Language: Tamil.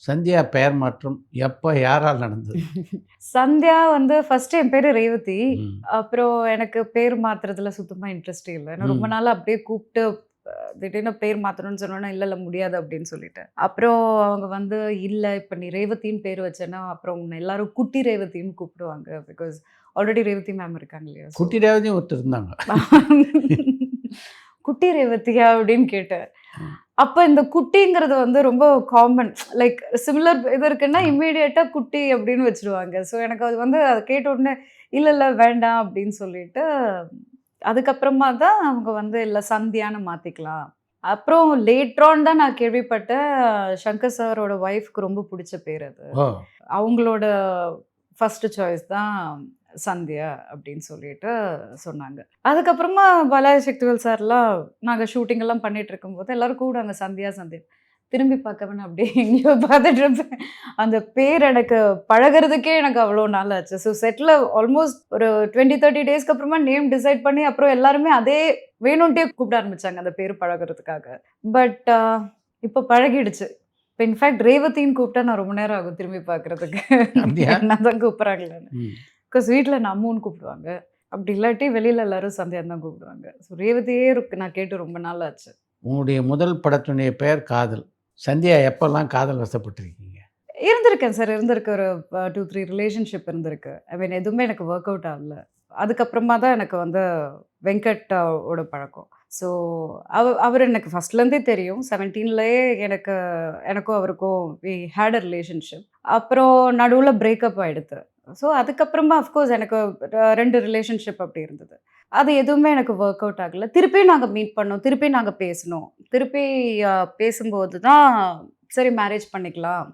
சந்தியா பெயர் மாற்றம் எப்போ யாரால் நடந்தது? சந்தியா வந்து ஃபர்ஸ்ட் என் பேரு ரேவதி. ம். அப்புறம் எனக்கு பேர் மாத்துறதுல சுத்தமா இன்ட்ரெஸ்ட்டே இல்ல. நான் ரொம்ப ம். நாளா அப்படியே கூப்ட்டு திடீர்னு பேர் மாத்தணும்னு சொன்னோனே, இல்ல இல்ல முடியாது அப்படின்னு சொல்லிட்டேன். அப்புறம் அவங்க வந்து, "இல்ல இப்ப நீ ரேவதின்னு பேர் வச்சேன்னா, அப்புறம் உன்ன எல்லாரும் குட்டி ரேவதின்னு கூப்பிடுவாங்க." பிகாஸ் ஆல்ரெடி ரேவதி மேம் இருக்காங்க இல்லையா? ஸோ குட்டி ரேவதியும் ஒருத்தர் இருந்தாங்க. குட்டி ரேவதியா அப்படின்னு கேட்டேன். ம். அப்ப இந்த குட்டிங்கிறது வந்து ரொம்ப காமன். லைக் சிமிலர் இது இருக்குன்னா, ம். இம்மீடியட்டா குட்டி அப்படின்னு வச்சுருவாங்க. ஸோ எனக்கு அது வந்து அத கேட்ட உடனே, இல்ல இல்ல வேண்டாம் அப்படின்னு சொல்லிட்டு, அதுக்கப்புறமா தான் அவங்க வந்து இல்ல சந்தியான்னு மாத்திக்கலாம். அப்புறம் லேட்டர் ஆன் தான் நான் கேள்விப்பட்டேன், சங்கர் சாரோட ஒய்ஃப்க்கு ரொம்ப புடிச்ச பேர் அது. ஓ! அவங்களோட ஃபர்ஸ்ட் சாய்ஸ் தான் சந்தியா அப்படின்னு சொல்லிட்டு சொன்னாங்க. அதுக்கப்புறமா பாலாஜி சக்திவேல் சார்லாம் நாங்க ஷூட்டிங் எல்லாம் பண்ணிட்டு இருக்கும்போது எல்லாரும் கூப்பிடுவாங்க சந்தியா, சந்தியா. திரும்பி பார்க்காம நான் அப்படியே எங்கேயோ பார்த்துட்டு இருப்பேன். அந்த பேர் எனக்கு பழகுறதுக்கே எனக்கு அவ்வளோ நாள் ஆச்சு. ஸோ செட்ல ஆல்மோஸ்ட் ஒரு 20, 30 டேஸ்க்கு அப்புறமா நேம் டிசைட் பண்ணி அப்புறம் எல்லாருமே அதே வேணுன்ட்டே கூப்பிட ஆரம்பிச்சாங்க அந்த பேர் பழகுறதுக்காக. பட் இப்ப பழகிடுச்சு. இப்ப இன்ஃபாக்ட் ரேவதின்னு கூப்பிட்டா நான் ரொம்ப நேரம் ஆகும் திரும்பி பார்க்கறதுக்கு. அப்படியா? என்னதான் கூப்பிடுறாங்களான்னு. ம். பிகாஸ் வீட்ல என்ன அம்முன்னு கூப்பிடுவாங்க. அப்படி இல்லாட்டி வெளியில எல்லாரும் சந்தியான்னு தான் கூப்பிடுவாங்க. ஸோ ரேவதியே நான் கேட்டு ரொம்ப நாள் ஆச்சு. உங்களுடைய முதல் படத்தினுடைய பெயர் காதல். சந்தியா எப்பல்லாம் காதல் வசப்பட்டுருக்கீங்க? இருந்திருக்கேன் சார். இருந்திருக்கு. ஒரு 2, 3 ரிலேஷன்ஷிப் இருந்திருக்கு. ஐ மீன் எதுவுமே எனக்கு ஒர்க் அவுட் ஆகல. அதுக்கப்புறமா தான் எனக்கு வந்து வெங்கட் ஓட பழக்கம். ஸோ அவரு எனக்கு ஃபர்ஸ்ட்லேருந்தே தெரியும். 17லயே எனக்கும் அவருக்கும் வி ஹேட் அ ரிலேஷன்ஷிப். அப்புறம் நடுவுல பிரேக்கப் ஆயிடுத்து. ஸோ அதுக்கப்புறமா அஃப்கோர்ஸ் எனக்கு 2 ரிலேஷன்ஷிப் அப்படி இருந்தது. அது எதுவுமே எனக்கு ஒர்க் அவுட் ஆகல. திருப்பியும் நாங்க மீட் பண்ணோம். திருப்பி நாங்க பேசினோம். திருப்பி பேசும்போது தான் சரி மேரேஜ் பண்ணிக்கலாம்